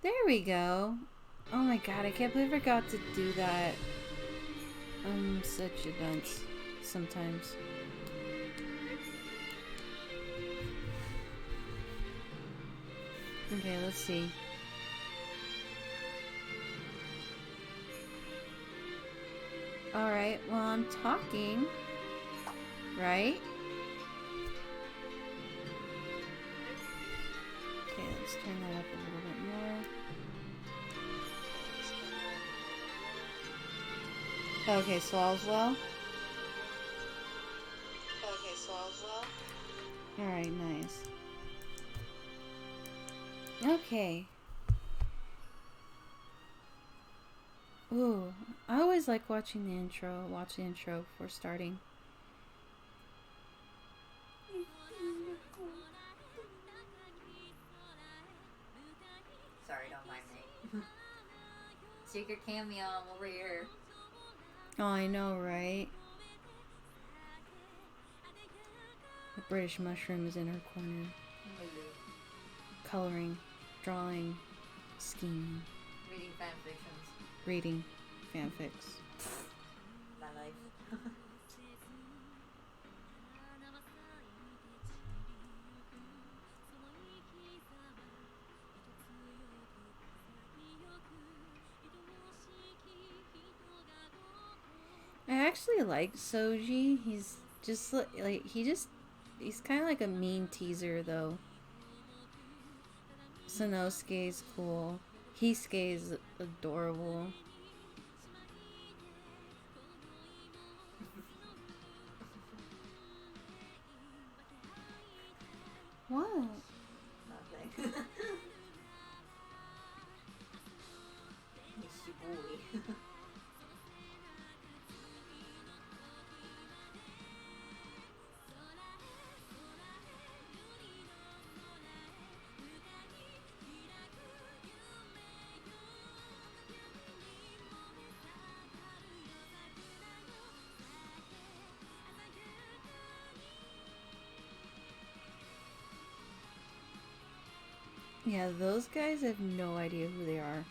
There we go. Oh my god, I can't believe I forgot to do that. I'm such a dunce sometimes. Okay, let's see. Alright, well, I'm talking, right? Okay, let's turn that up a little bit more. Okay, so all's well. Alright, nice. Okay. Ooh, I always like watching the intro. Watch the intro before starting. Sorry, don't mind me. Secret cameo, I'm over here. Oh, I know, right? The British mushroom is in her corner. Coloring, drawing, scheming. Reading fan fictions. Reading fanfics. My life. I actually like Soji. He's just like he's kind of like a mean teaser though. Sanosuke's cool. Hisuke's adorable. What? Nothing. Nishibui. Yeah, those guys have no idea who they are.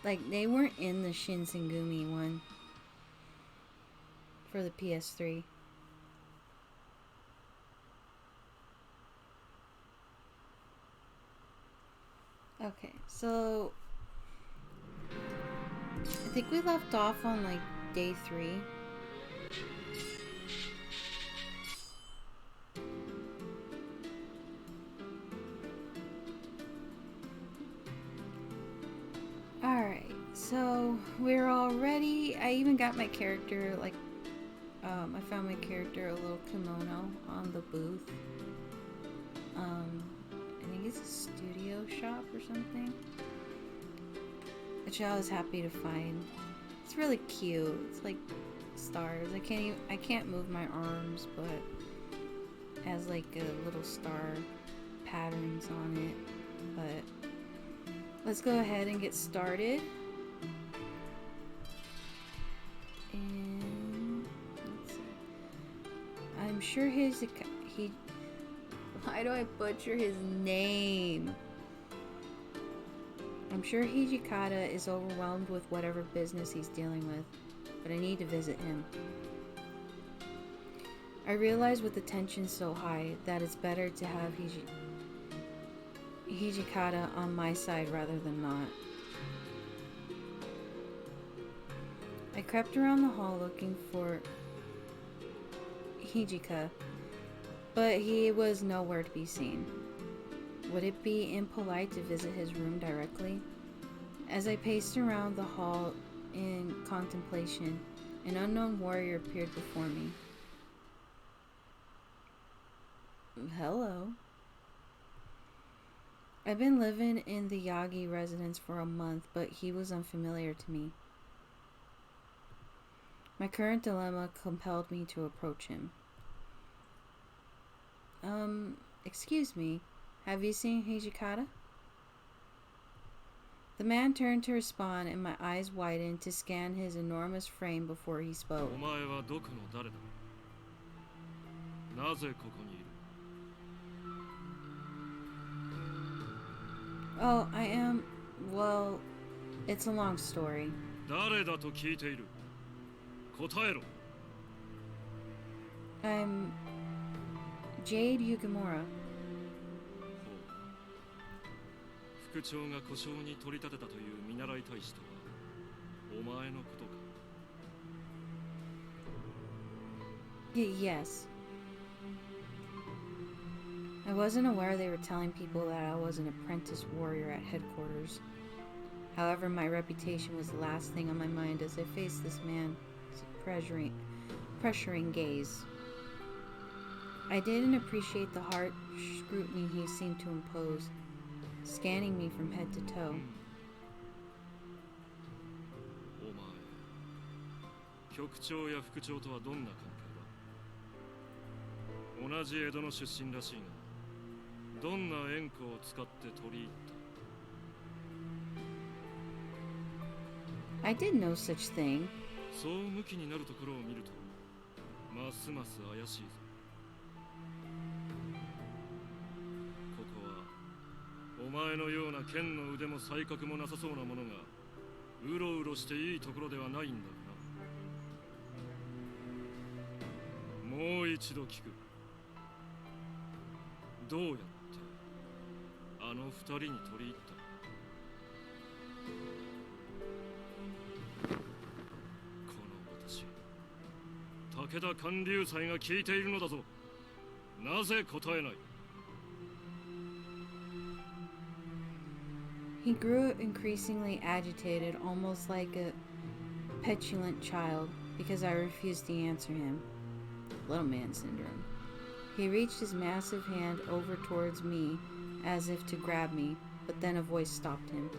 Like, they weren't in the Shinsengumi one for the PS3. Okay, so I think we left off on like day 3. Alright, so we're all ready. I even got my character, like, I found my character a little kimono on the booth. I think it's a studio shop or something, which I was happy to find. It's really cute. It's like stars. I can't move my arms, but it has like a little star patterns on it. But let's go ahead and get started. And let's see. I'm sure why do I butcher his name? I'm sure Hijikata is overwhelmed with whatever business he's dealing with, but I need to visit him. I realize with the tension so high that it's better to have Hijikata on my side rather than not. I crept around the hall looking for Hijika, but he was nowhere to be seen. Would it be impolite to visit his room directly? As I paced around the hall in contemplation, an unknown warrior appeared before me. Hello. I've been living in the Yagi residence for a month, but he was unfamiliar to me. My current dilemma compelled me to approach him. Excuse me, have you seen Hijikata? The man turned to respond, and my eyes widened to scan his enormous frame before he spoke. なぜここにいる？ Oh, I am. Well, it's a long story. 誰だと聞いている。答えろ。 I'm Jade Yukimura. ほう。副長が故障に取り立てたという見習い大使とはお前のことか。 Yes. I wasn't aware they were telling people that I was an apprentice warrior at headquarters. However, my reputation was the last thing on my mind as I faced this man's pressuring gaze. I didn't appreciate the harsh scrutiny he seemed to impose, scanning me from head to toe. お前、局長や副長とはどんな関係だ？同じ江戸の出身らしいが、どんな縁故を使って取り入った？ I did no such thing. そう向きになるところを見ると、ますます怪しいぞ。ここはお前のような剣の腕も才覚もなさそうなものがうろうろしていいところではないんだがな。もう一度聞く。どうやってあの二人に取り入った？この私、武田観柳斎が聞いているのだぞ。なぜ答えない？ He grew increasingly agitated, almost like a petulant child, because I refused to answer him. Little man syndrome. He reached his massive hand over towards me, as if to grab me, but then a voice stopped him.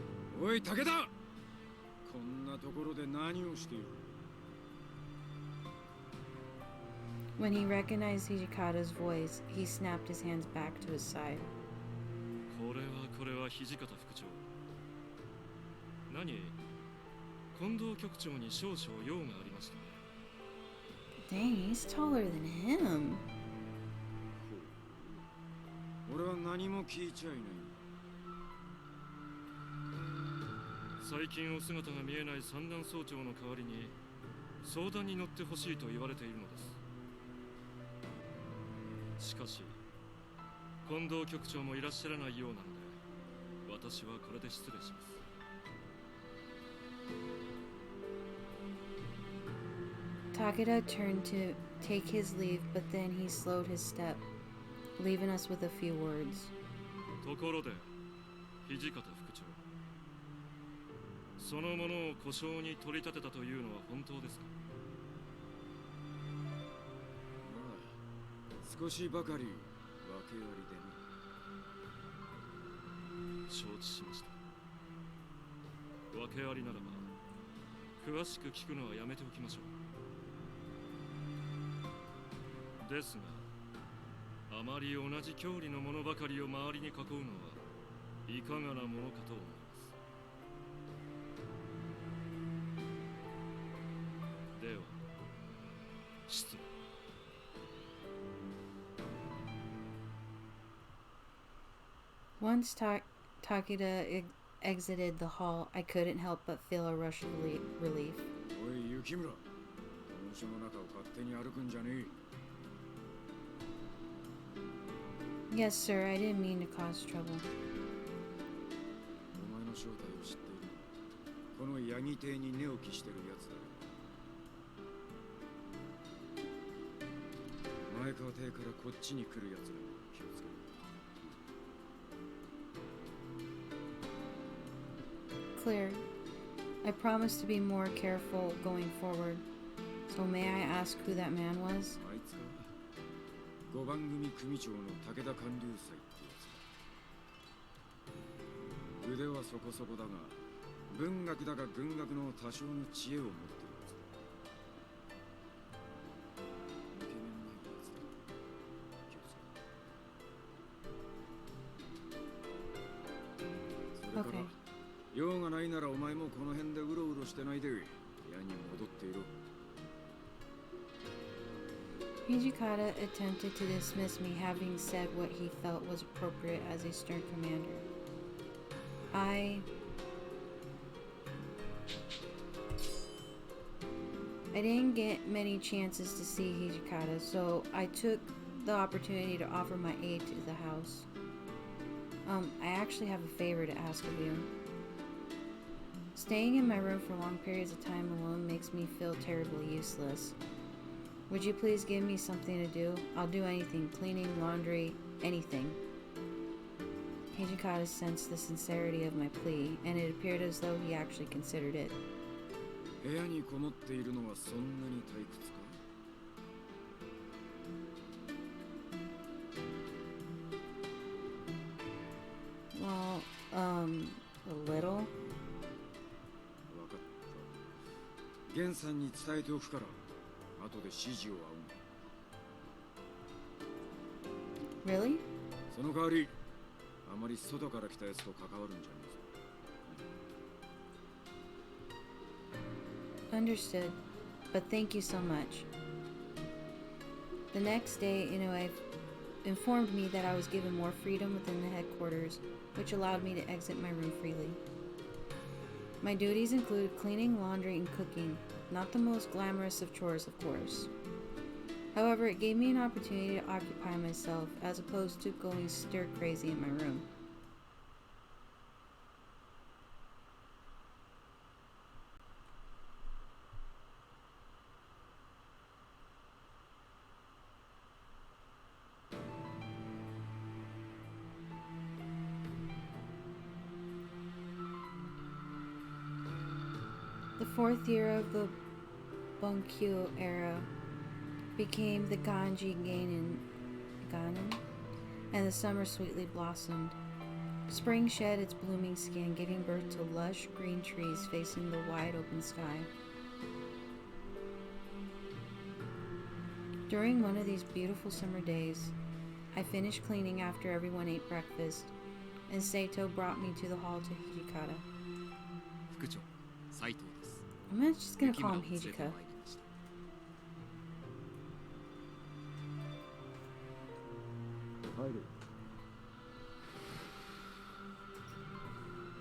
おい、武田！こんなところで何をしている？ When he recognized Hijikata's voice, he snapped his hands back to his side. これは土方副長。何？近藤局長に少々用がありましたね。Dang, he's taller than him. 俺は何も聞いちゃいない。最近お姿が見えない三段総長の代わりに相談に乗ってほしいと言われているのです。しかし近藤局長もいらっしゃらないようなので、私はこれで失礼します。Takeda turned to take his leave, but then he slowed his step, leaving us with a few words. ところで、土方副長、そのものを故障に取り立てたというのは本当ですか？少しばかり訳ありでね。承知しました。訳ありならば詳しく聞くのはやめておきましょう。ですが、あまり同じ郷里のものばかりを周りに囲うのはいかがなものかと思います。では失礼。Once Takeda exited the hall, I couldn't help but feel a rush of relief. おい、雪村。この書の中を勝手に歩くんじゃねえ。Yes, sir, I didn't mean to cause trouble. お前の正体を知っている。このヤギ邸に寝起きしてるやつだ。前川邸からこっちに来るやつらに気をつけろ。Clear. I promise to be more careful going forward. So may I ask who that man was? あいつか。5番組組長の武田観柳斎ってやつだ。腕はそこそこだが、文学だが軍学の多少の知恵を持っているやつだ。イケメンなやつだ。気をつけろ。それから、用がないならお前もこの辺でうろうろしてないで、部屋に戻っていろ。Hijikata attempted to dismiss me, having said what he felt was appropriate as a stern commander. I didn't get many chances to see Hijikata, so I took the opportunity to offer my aid to the house. I actually have a favor to ask of you. Staying in my room for long periods of time alone makes me feel terribly useless. Would you please give me something to do? I'll do anything, cleaning, laundry, anything. Hijikata sensed the sincerity of my plea, and it appeared as though he actually considered it. 部屋にこもっているのはそんなに退屈か? Well, a little. わかった。ゲンさんに伝えておくから、後で指示を仰ぐ。 Really? その代わり、あまり外から来たやつと関わるんじゃねえぞ。 Understood, but thank you so much. The next day, Inoue informed me that I was given more freedom within the headquarters, which allowed me to exit my room freely. My duties included cleaning, laundry, and cooking, not the most glamorous of chores, of course. However, it gave me an opportunity to occupy myself, as opposed to going stir-crazy in my room. The fourth year of the Bunkyo era became the Ganji Ganen, and the summer sweetly blossomed. Spring shed its blooming skin, giving birth to lush green trees facing the wide open sky. During one of these beautiful summer days, I finished cleaning after everyone ate breakfast, and Saito brought me to the hall to Hijikata. 副長、斉藤です。 I'm just gonna call him Hijika.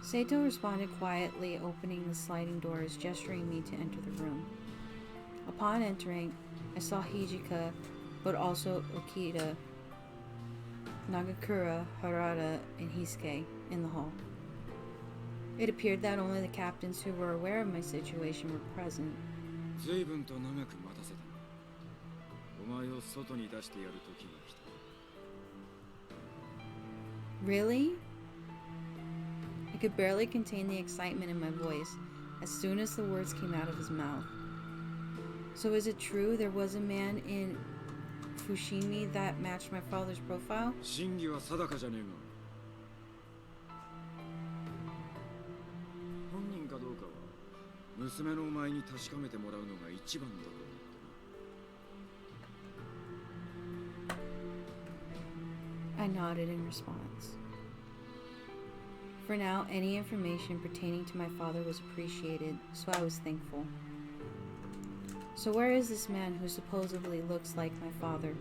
Saito responded quietly, opening the sliding doors, gesturing me to enter the room. Upon entering, I saw Hijika, but also Okita, Nagakura, Harada, and Hisuke in the hall. It appeared that only the captains who were aware of my situation were present. 随分と長く待たせたな。お前を外に出してやる時が来た。 Really? I could barely contain the excitement in my voice as soon as the words came out of his mouth. So is it true there was a man in Fushimi that matched my father's profile? 真偽は定かじゃねえが。本人かどうかは娘のお前に確かめてもらうのが一番だと思ってな。 I nodded in response. For now, any information pertaining to my father was appreciated, so I was thankful. So where is this man who supposedly looks like my father?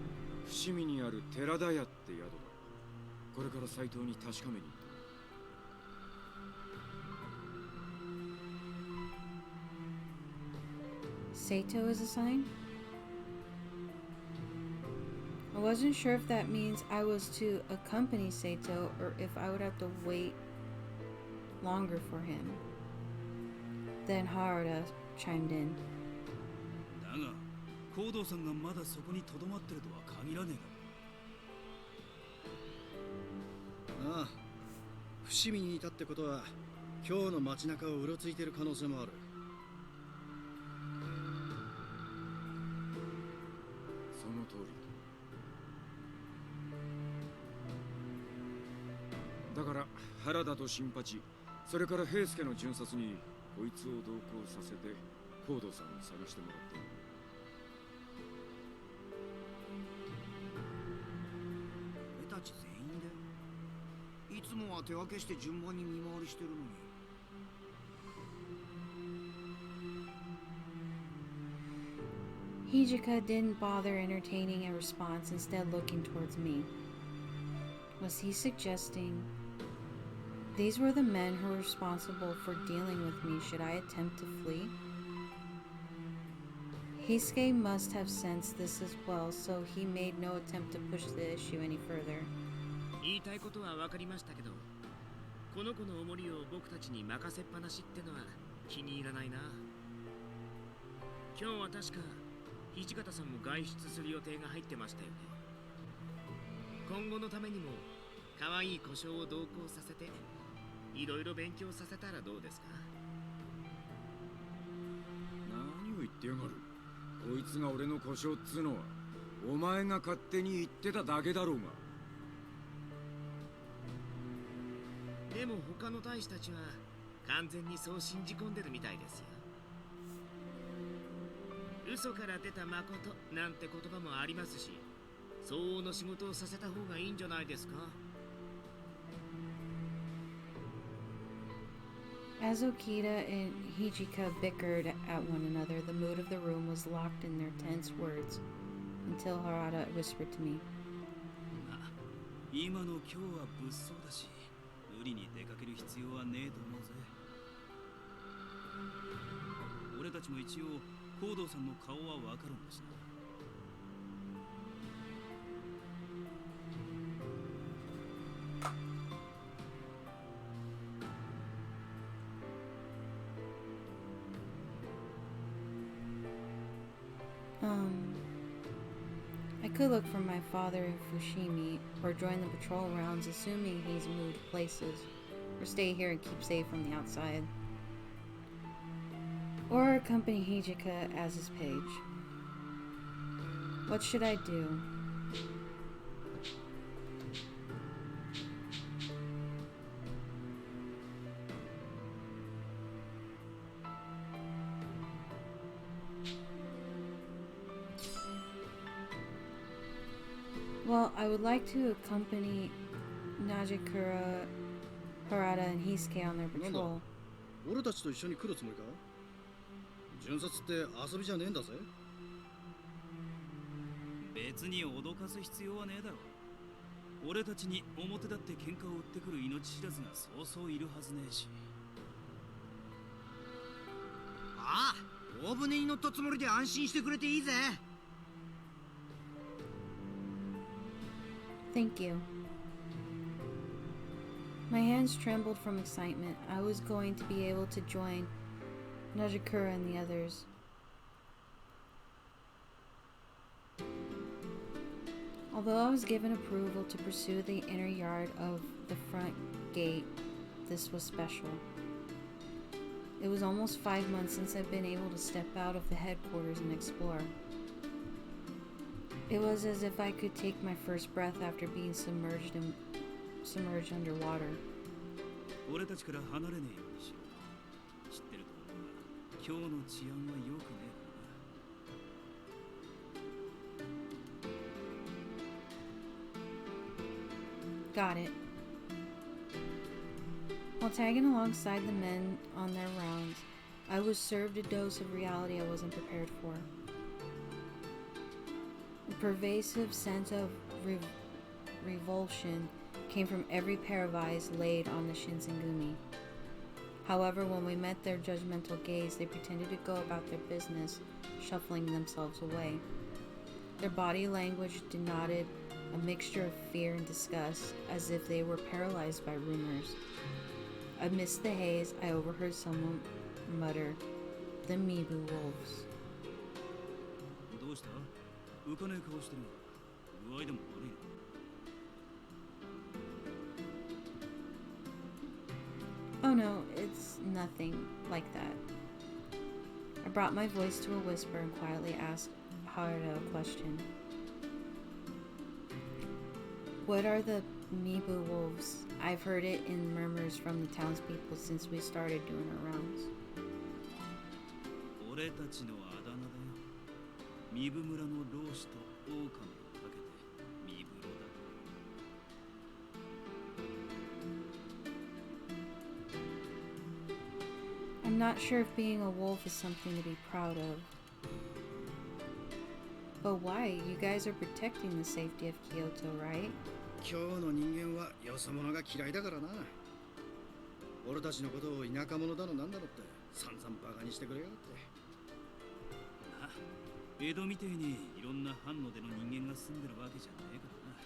伏見にある寺田屋って宿だ。これから斎藤に確かめに行った。 Saito is a sign? I wasn't sure if that means I was to accompany Saito or if I would have to wait longer for him. Then Harada chimed in. だが、行動さんがまだそこに留まってるとは限らねえだろ。ああ、伏見にいたってことは、今日の街中をうろついてる可能性もある。その通りだ。だから原田と新八、それから平助の巡察にこいつを同行させて高堂さんを探してもらってる。俺たち全員でいつもは手分けして順番に見回りしてるのに。Hijika didn't bother entertaining a response, instead looking towards me. Was he suggesting these were the men who were responsible for dealing with me should I attempt to flee? Heisuke must have sensed this as well, so he made no attempt to push the issue any further. 言いたいことは分かりましたけど、この子のおもりを僕たちに任せっぱなしってのは気に入らないな。今日は確か土方さんも外出する予定が入ってましたよね。今後のためにも可愛い故障を同行させていろいろ勉強させたらどうですか？何を言ってやがる。こいつが俺の故障っつうのはお前が勝手に言ってただけだろうが。でも他の大使たちは完全にそう信じ込んでるみたいですよ。嘘から出た誠なんて言葉もありますし、相応の仕事をさせた方がいいんじゃないですか。As Okita and Hijika bickered at one another, the mood of the room was locked in their tense words, until Harada whispered to me. 今の今日は物騒だし、無理に出かける必要はねえと思うぜ。俺たちも一応、高堂さんの顔はわかるんだしな。I could look for my father in Fushimi, or join the patrol rounds assuming he's moved places, or stay here and keep safe from the outside, or accompany Hijika as his page. What should I do? Well, I would like to accompany Najikura, Harada, and Heisuke on their patrol. 俺たちと一緒に来るつもりか？巡察って遊びじゃねえんだぜ。別に脅かす必要はねえだろ。俺たちに表立って喧嘩を売ってくる命知らずがそうそういるはずねえし。ああ、大船に乗ったつもりで安心してくれていいぜ。Thank you. My hands trembled from excitement. I was going to be able to join Najikura and the others. Although I was given approval to pursue the inner yard of the front gate, this was special. It was almost 5 months since I'd been able to step out of the headquarters and explore. It was as if I could take my first breath after being submerged underwater. 俺たちから離れねえようにしよう。知ってると思うが、今日の治安は良くねえからな。Got it. While tagging alongside the men on their rounds, I was served a dose of reality I wasn't prepared for. A pervasive sense of revulsion came from every pair of eyes laid on the Shinsengumi. However, when we met their judgmental gaze, they pretended to go about their business, shuffling themselves away. Their body language denoted a mixture of fear and disgust, as if they were paralyzed by rumors. Amidst the haze, I overheard someone mutter, "The Mibu Wolves." どうした？浮かねえ顔してる。具合でも悪いの？ Oh no, it's nothing like that. I brought my voice to a whisper and quietly asked Haruto a question. What are the Mibu Wolves? I've heard it in murmurs from the townspeople since we started doing our rounds. 俺たちのあだ名だよ。ミブ村の老子と狼をかけてミブロだ。I'm not sure if being a wolf is something to be proud of. But why? You guys are protecting the safety of Kyoto, right? 今日の人間はよそ者が嫌いだからな。俺たちのことを田舎者だのなんだのって散々バカにしてくれやがって。な、江戸みてえにいろんな藩の出の人間が住んでるわけじゃねえからな。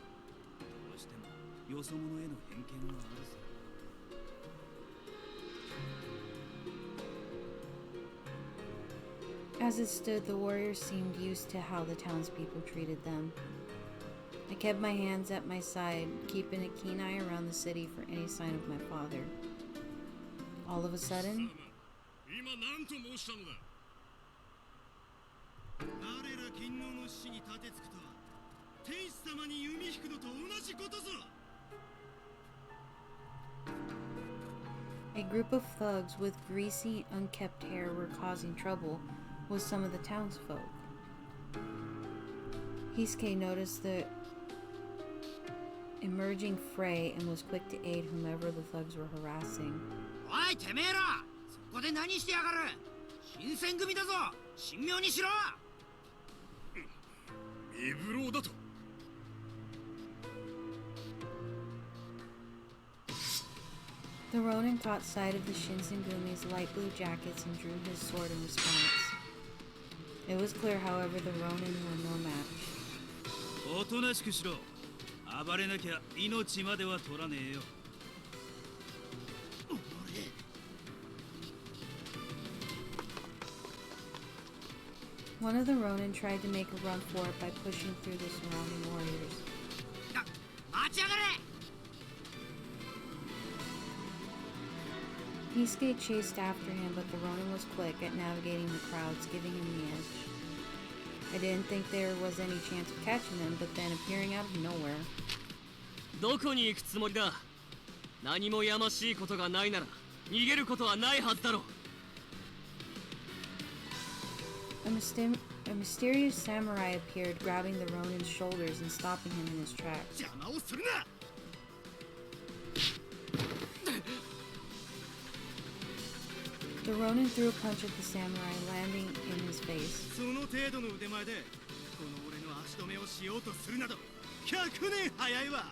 どうしてもよそ者への偏見はあるさ。As it stood, the warriors seemed used to how the townspeople treated them. I kept my hands at my side, keeping a keen eye around the city for any sign of my father. All of a sudden, 今何と申したのだ。我ら勤王の死に立てつくとは天使様に弓引くのと同じことぞ。 a group of thugs with greasy, unkempt hair were causing trouble with some of the townsfolk. Hisuke noticed the emerging fray and was quick to aid whomever the thugs were harassing. おいてめえら、そこで何してやがる。新選組だぞ、神妙にしろ。身分だと。The Ronin caught sight of the Shinsengumi's light blue jackets and drew his sword in response. It was clear, however, the Ronin were no match. おとなしくしろ。暴れなきゃ命までは取らねえよ。One of the Ronin tried to make a run for it by pushing through the surrounding warriors. 待ちやがれ。 Hisuke chased after him, but the Ronin was quick at navigating the crowds, giving him the edge. I didn't think there was any chance of catching them, but then appearing out of nowhere. どこに行くつもりだ。何もやましいことがないなら逃げることはないはずだろう。A mysterious samurai appeared, grabbing the Ronin's shoulders and stopping him in his tracks. 邪魔をするな。 The Ronin threw a punch at the samurai, landing in his face. その程度の腕前でこの俺の足止めをしようとするなど100年早いわ。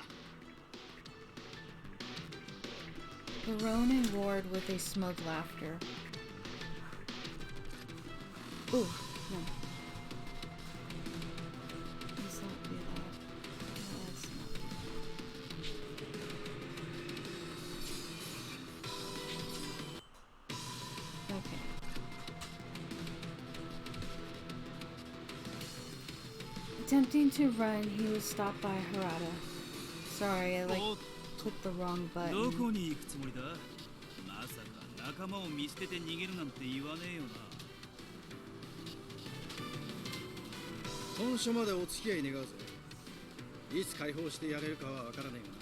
The Ronin roared with a smug laughter. Ooh, no. Let's not do that. Let's not do that. Okay. Attempting to run, he was stopped by Harada. Sorry, I clicked the wrong ど button. こに行くつもりだ。まさか仲間を見捨てて逃げるなんて言わねえよな。本所までお付き合い願うぜ。いつ解放してやれるかはわからねえがな。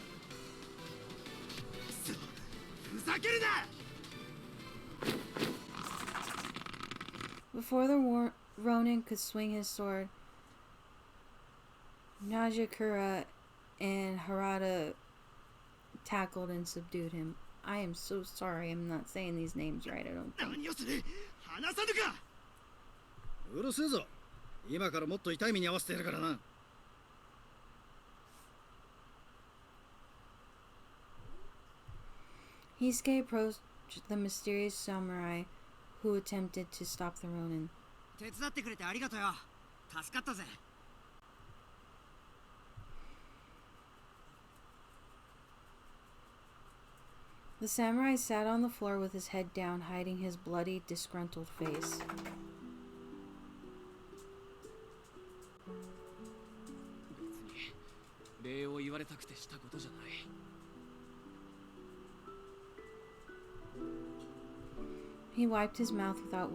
ふざけるな。 Before the Ronin could swing his sword, Najakura and Harada tackled and subdued him. I am so sorry, I'm not saying these names right, I don't think. 何をする。話さぬか。うるせえぞ。今からもっと痛い目に遭わせてやるからな。 Hisuke approached the mysterious samurai who attempted to stop the Ronin. 手伝ってくれてありがとうよ。助かったぜ。 The samurai sat on the floor with his head down, hiding his bloody, disgruntled face. 礼を言われたくてしたことじゃない。 He wiped his mouth without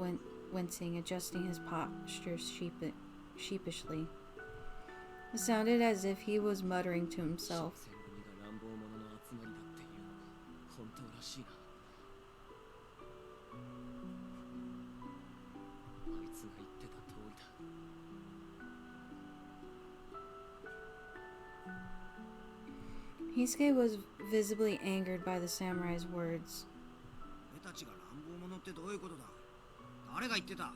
wincing, adjusting his posture sheepishly. It sounded as if he was muttering to himself. 新選組が乱暴者の集まりだっていうのは本当らしいな。あいつが言ってた通りだ。 Hisuke was visibly angered by the samurai's words. 俺たちが乱暴者ってどういうことだ。誰が言ってた。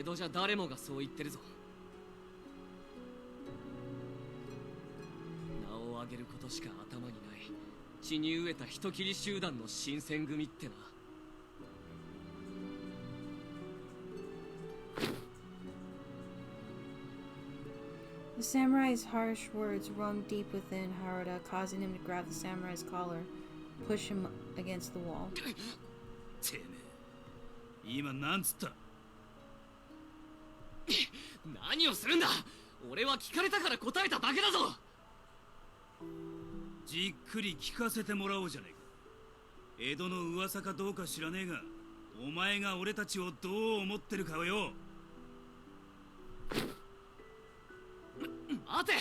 江戸じゃ誰もがそう言ってるぞ。名を挙げることしか頭にない血に飢えた人斬り集団の新選組ってな。The samurai's harsh words rung deep within Haruda, causing him to grab the samurai's collar, push him against the wall. てめえ、今なんつった？何をするんだ！俺は聞かれたから答えただけだぞ。じっくり聞かせてもらおうじゃねえか。江戸の噂かどうか知らねえが、お前が俺たちをどう思ってるかをよ。待て！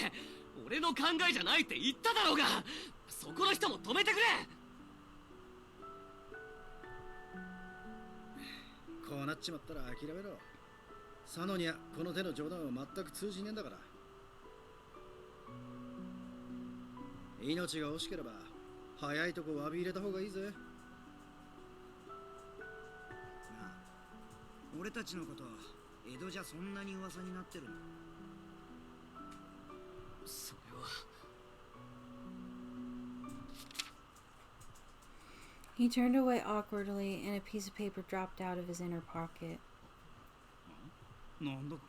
俺の考えじゃないって言っただろうが！そこの人も止めてくれ！こうなっちまったら諦めろ。佐野にはこの手の冗談は全く通じねえんだから。命が惜しければ早いとこ詫び入れた方がいいぜ。なあ、俺たちのこと江戸じゃそんなに噂になってるの？それは。He turned away awkwardly, and a piece of paper dropped out of his inner pocket. なんだこ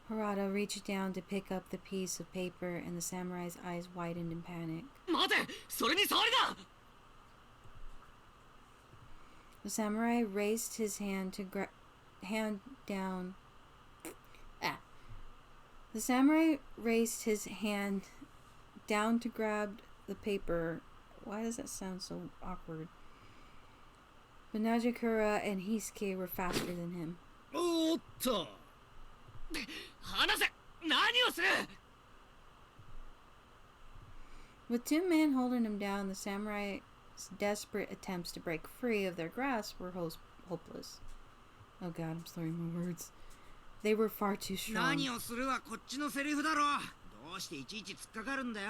れ。 Harada reached down to pick up the piece of paper, and the samurai's eyes widened in panic. 待て！それに触りだ！ The samurai raised his hand to hand down. The samurai raised his hand down to grab the paper. Why does that sound so awkward? But Najikura and Hisuke were faster than him. おっと！話せ！何をする！ With two men holding him down, the samurai's desperate attempts to break free of their grasp were hopeless. Oh god, I'm slurring my words. They were far too strong. 何をするはこっちのセリフだろ。どうしていちいち突っかかるんだよ。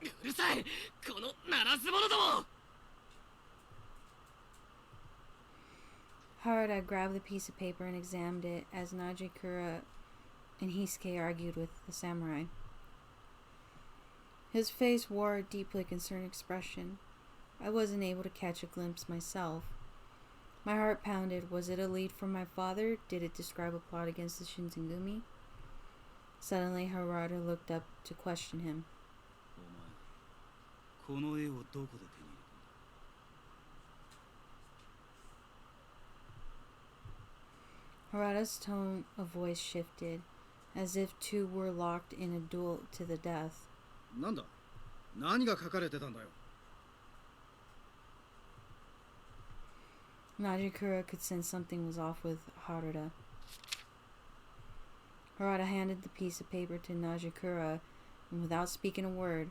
うるさい！この鳴らす者ども！ Harada grabbed the piece of paper and examined it as Najikura and Hisuke argued with the samurai. His face wore a deeply concerned expression. I wasn't able to catch a glimpse myself. My heart pounded. Was it a lead from my father? Did it describe a plot against the Shinsengumi? Suddenly, Harada looked up to question him. お前、この絵をどこで手に入れたんだ？ Harada's tone of voice shifted, as if two were locked in a duel to the death. なんだ？何が書かれてたんだよ。Najikura could sense something was off with Harada. Harada handed the piece of paper to Najikura, and without speaking a word,